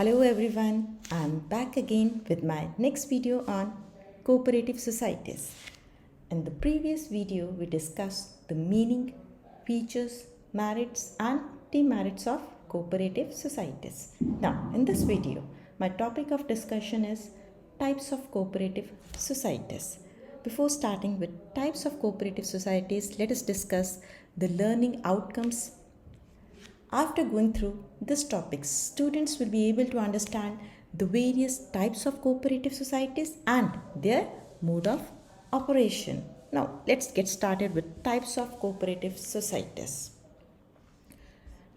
Hello everyone, I'm back again with my next video on cooperative societies. In the previous video, we discussed the meaning, features, merits and demerits of cooperative societies. Now, in this video, my topic of discussion is types of cooperative societies. Before starting with types of cooperative societies, let us discuss the learning outcomes. After going through this topic, students will be able to understand the various types of cooperative societies and their mode of operation. Now, let's get started with types of cooperative societies.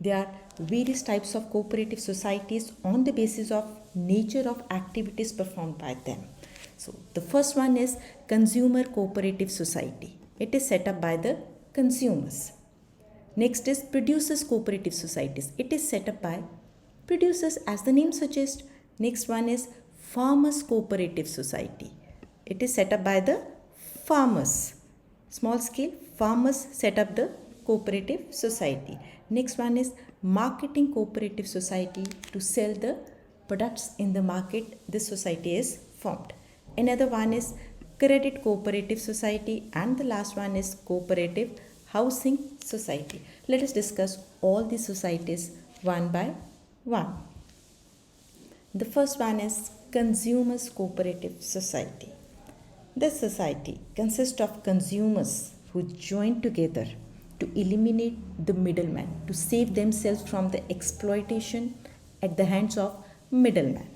There are various types of cooperative societies on the basis of nature of activities performed by them. So, the first one is consumer cooperative society. It is set up by the consumers. Next is producers cooperative societies. It is set up by producers as the name suggests. Next one is farmers cooperative society. It is set up by the farmers. Small scale farmers set up the cooperative society. Next one is marketing cooperative society. To sell the products in the market, this society is formed. Another one is credit cooperative society, and the last one is cooperative housing society. Let us discuss all these societies one by one. The first one is consumers cooperative society. This society consists of consumers who join together to eliminate the middleman, to save themselves from the exploitation at the hands of middlemen.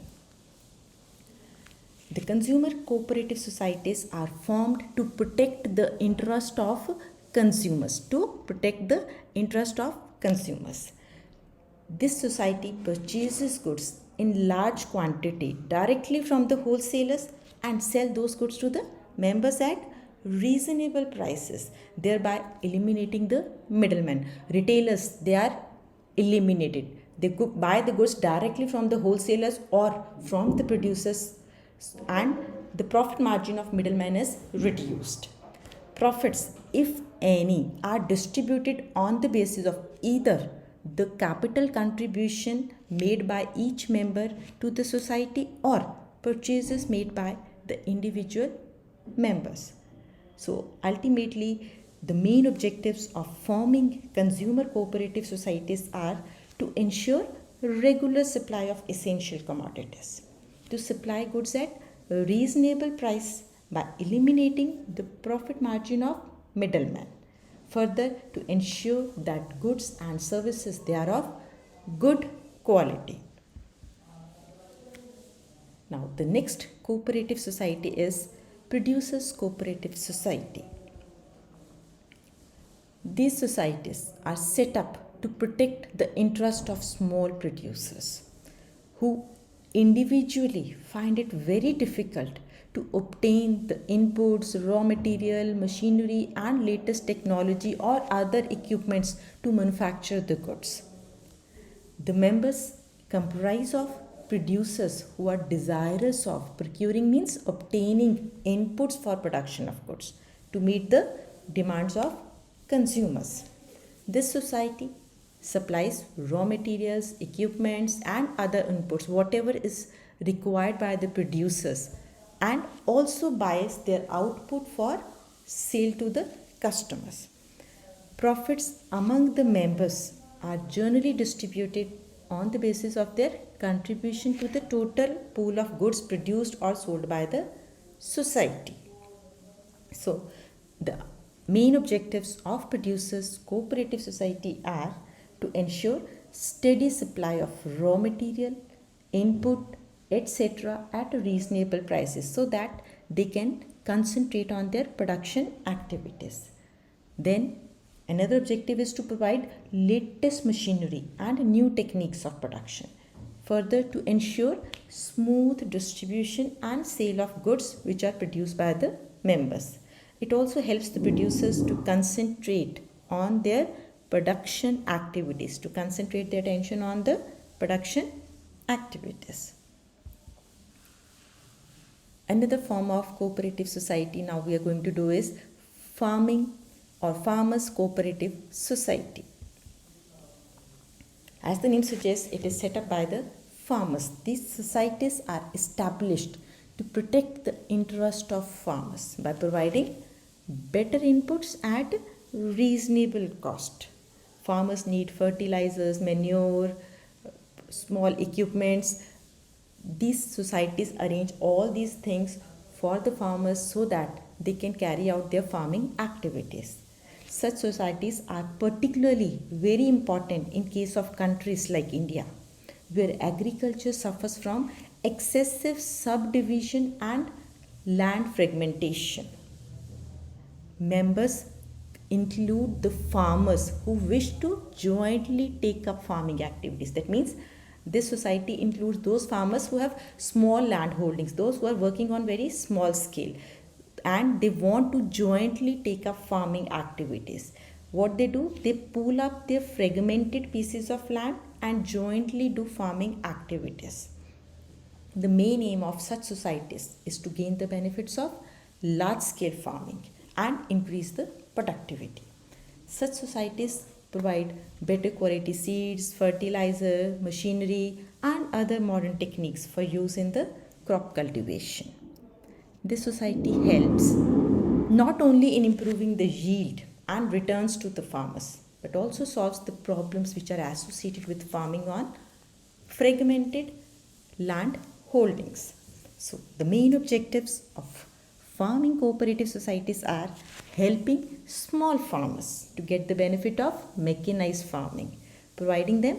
The consumer cooperative societies are formed to protect the interest of consumers, This society purchases goods in large quantity directly from the wholesalers and sell those goods to the members at reasonable prices, thereby eliminating the middlemen. Retailers, they are eliminated. They buy the goods directly from the wholesalers or from the producers, and the profit margin of middlemen is reduced. Profits, if any, are distributed on the basis of either the capital contribution made by each member to the society or purchases made by the individual members. So ultimately, the main objectives of forming consumer cooperative societies are to ensure regular supply of essential commodities, to supply goods at a reasonable price by eliminating the profit margin of middlemen. Further, to ensure that goods and services, they are of good quality. Now, the next cooperative society is producers cooperative society. These societies are set up to protect the interest of small producers who individually find it very difficult to obtain the inputs, raw material, machinery and latest technology or other equipments to manufacture the goods. The members comprise of producers who are desirous of procuring, means obtaining inputs for production of goods to meet the demands of consumers. This society supplies raw materials, equipments and other inputs, whatever is required by the producers, and also buys their output for sale to the customers. Profits among the members are generally distributed on the basis of their contribution to the total pool of goods produced or sold by the society. So, the main objectives of producers cooperative society are to ensure steady supply of raw material, input, etc. at reasonable prices so that they can concentrate on their production activities. Then another objective is to provide latest machinery and new techniques of production. Further, to ensure smooth distribution and sale of goods which are produced by the members. It also helps the producers to concentrate on their production activities, to concentrate their attention on the production activities. Another form of cooperative society now we are going to do is farming or farmers cooperative society. As the name suggests, it is set up by the farmers. These societies are established to protect the interest of farmers by providing better inputs at reasonable cost. Farmers need fertilizers, manure, small equipments. These societies arrange all these things for the farmers so that they can carry out their farming activities. Such societies are particularly very important in case of countries like India, where agriculture suffers from excessive subdivision and land fragmentation. Members include the farmers who wish to jointly take up farming activities. That means this society includes those farmers who have small land holdings, those who are working on very small scale, and they want to jointly take up farming activities. What they do, they pool up their fragmented pieces of land and jointly do farming activities. The main aim of such societies is to gain the benefits of large scale farming and increase the productivity. Such societies provide better quality seeds, fertilizer, machinery, and other modern techniques for use in the crop cultivation. This society helps not only in improving the yield and returns to the farmers, but also solves the problems which are associated with farming on fragmented land holdings. So, the main objectives of farming cooperative societies are helping small farmers to get the benefit of mechanized farming, providing them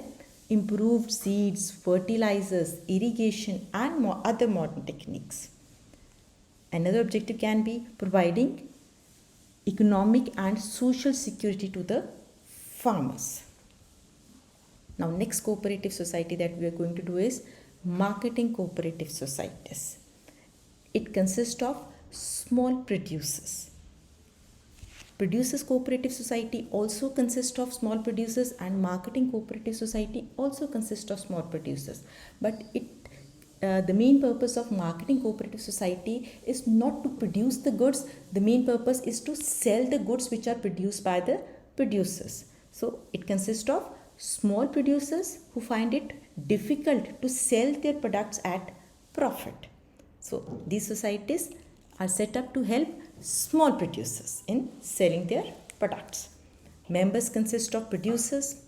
improved seeds, fertilizers, irrigation, and other modern techniques. Another objective can be providing economic and social security to the farmers. Now, next cooperative society that we are going to do is marketing cooperative societies. It consists of small producers. Producers cooperative society also consists of small producers, and marketing cooperative society also consists of small producers. But the main purpose of marketing cooperative society is not to produce the goods. The main purpose is to sell the goods which are produced by the producers. So it consists of small producers who find it difficult to sell their products at profit. So these societies are set up to help small producers in selling their products. Members consist of producers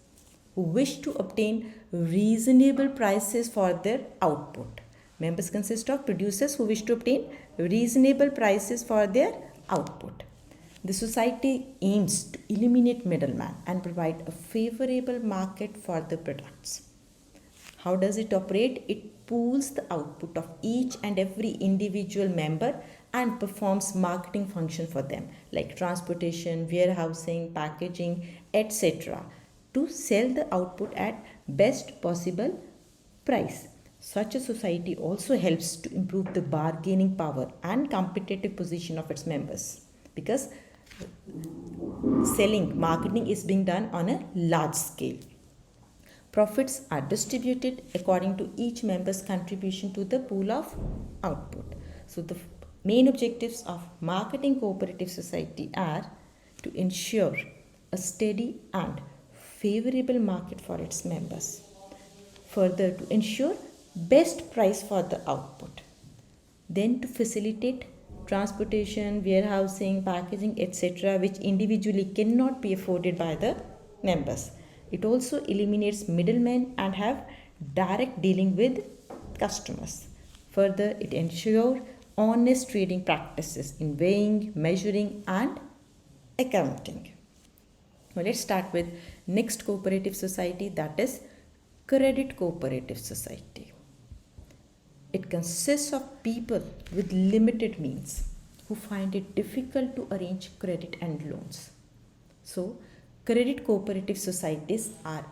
who wish to obtain reasonable prices for their output. Members consist of producers who wish to obtain reasonable prices for their output. The society aims to eliminate middlemen and provide a favorable market for the products. How does it operate? It pools the output of each and every individual member and performs marketing function for them, like transportation, warehousing, packaging, etc., to sell the output at best possible price. Such a society also helps to improve the bargaining power and competitive position of its members, because marketing is being done on a large scale. Profits are distributed according to each member's contribution to the pool of output. So the main objectives of marketing cooperative society are to ensure a steady and favorable market for its members. Further, to ensure best price for the output. Then to facilitate transportation, warehousing, packaging, etc., which individually cannot be afforded by the members. It also eliminates middlemen and have direct dealing with customers. Further, it ensures honest trading practices in weighing, measuring, and accounting. Now let's start with next cooperative society, that is credit cooperative society. It consists of people with limited means who find it difficult to arrange credit and loans. So, credit cooperative societies are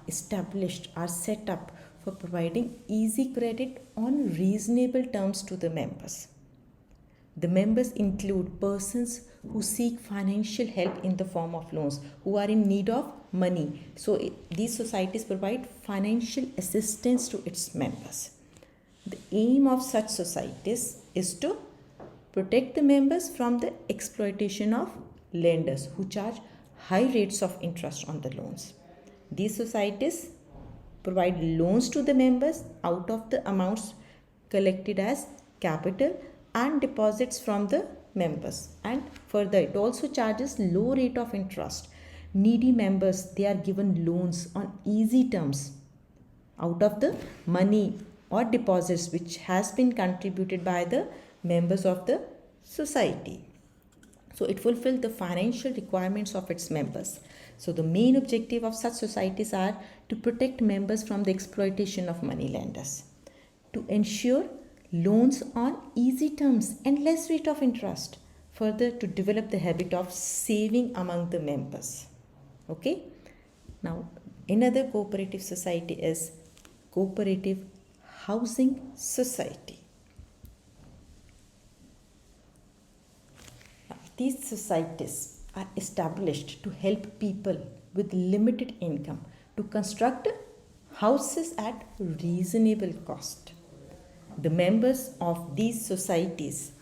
set up for providing easy credit on reasonable terms to the members. The members include persons who seek financial help in the form of loans, who are in need of money. So, these societies provide financial assistance to its members. The aim of such societies is to protect the members from the exploitation of lenders who charge high rates of interest on the loans. These societies provide loans to the members out of the amounts collected as capital and deposits from the members. And further, it also charges low rate of interest. Needy members, they are given loans on easy terms out of the money or deposits which has been contributed by the members of the society. So it fulfills the financial requirements of its members. So the main objective of such societies are to protect members from the exploitation of moneylenders, to ensure loans on easy terms and less rate of interest, further to develop the habit of saving among the members. Okay. Now another cooperative society is cooperative housing society. These societies are established to help people with limited income to construct houses at reasonable cost. The members of these societies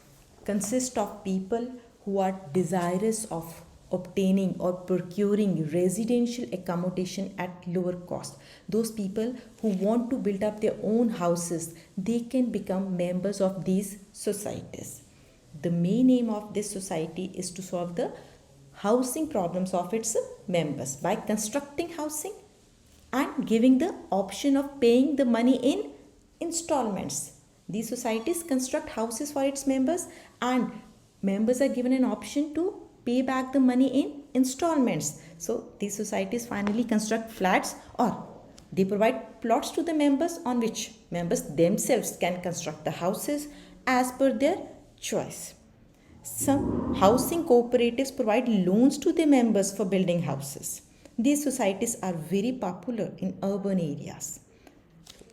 consist of people who are desirous of obtaining or procuring residential accommodation at lower cost. Those people who want to build up their own houses, they can become members of these societies. The main aim of this society is to solve the housing problems of its members by constructing housing and giving the option of paying the money in installments. These societies construct houses for its members and members are given an option to pay back the money in installments. So these societies finally construct flats or they provide plots to the members on which members themselves can construct the houses as per their choice. Some housing cooperatives provide loans to their members for building houses. These societies are very popular in urban areas.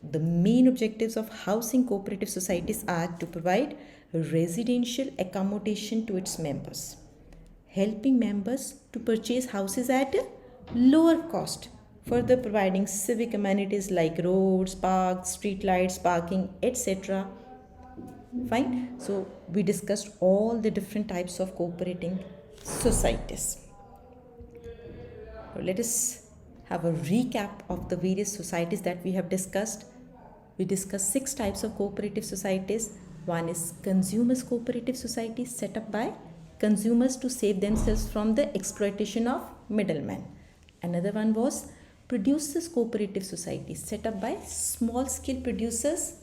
The main objectives of housing cooperative societies are to provide residential accommodation to its members, helping members to purchase houses at a lower cost, further providing civic amenities like roads, parks, street lights, parking, etc. Fine. So we discussed all the different types of cooperating societies. Now let us have a recap of the various societies that we have discussed. We discussed 6 types of cooperative societies. One is consumers cooperative societies set up by consumers to save themselves from the exploitation of middlemen. Another one was producers cooperative societies set up by small scale producers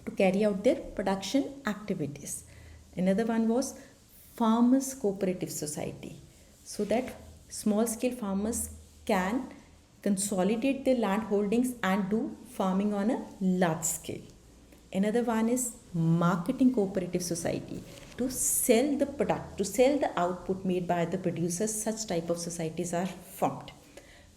to carry out their production activities. Another one was farmers cooperative society, so that small scale farmers can consolidate their land holdings and do farming on a large scale. Another one is marketing cooperative society, to sell the product, to sell the output made by the producers. Such type of societies are formed.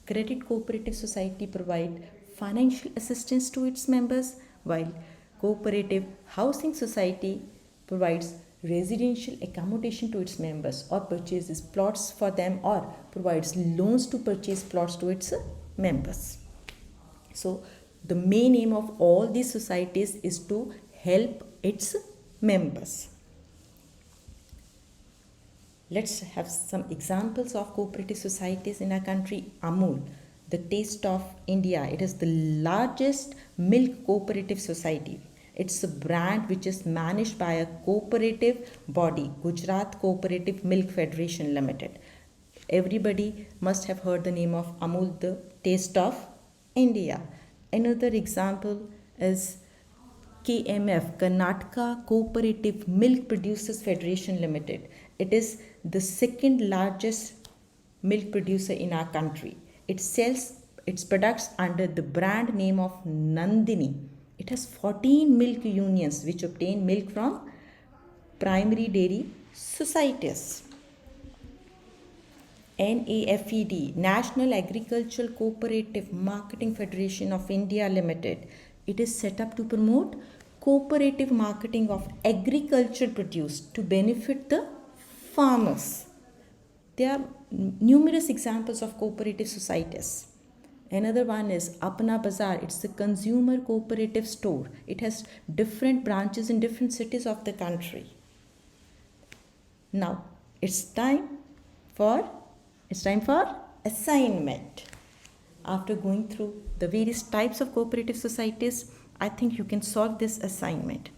Credit cooperative society provide financial assistance to its members, while cooperative housing society provides residential accommodation to its members or purchases plots for them or provides loans to purchase plots to its members. So the main aim of all these societies is to help its members. Let's have some examples of cooperative societies in our country. Amul, the Taste of India. It is the largest milk cooperative society. It's a brand which is managed by a cooperative body, Gujarat Cooperative Milk Federation Limited. Everybody must have heard the name of Amul, the Taste of India. Another example is KMF, Karnataka Cooperative Milk Producers Federation Limited. It is the second largest milk producer in our country. It sells its products under the brand name of Nandini. It has 14 milk unions which obtain milk from primary dairy societies. NAFED, National Agricultural Cooperative Marketing Federation of India Limited. It is set up to promote cooperative marketing of agriculture produce to benefit the farmers. There are numerous examples of cooperative societies. Another one is Apna Bazaar. It's a consumer cooperative store. It has different branches in different cities of the country. Now, it's time for assignment. After going through the various types of cooperative societies, I think you can solve this assignment.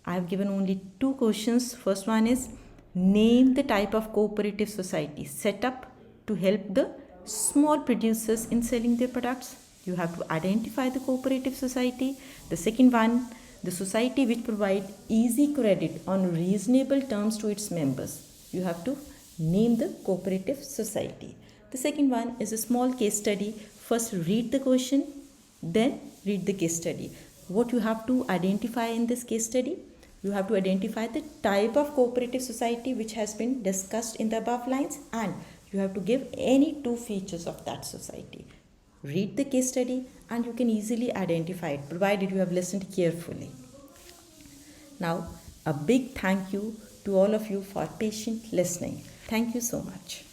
I have given only two questions. First one is, name the type of cooperative society set up to help the small producers in selling their products. You have to identify the cooperative society. The second one, the society which provide easy credit on reasonable terms to its members. You have to name the cooperative society. The second one is a small case study. First read the question, then read the case study. What you have to identify in this case study? You have to identify the type of cooperative society which has been discussed in the above lines, and you have to give any two features of that society. Read the case study and you can easily identify it provided you have listened carefully. Now, a big thank you to all of you for patient listening. Thank you so much.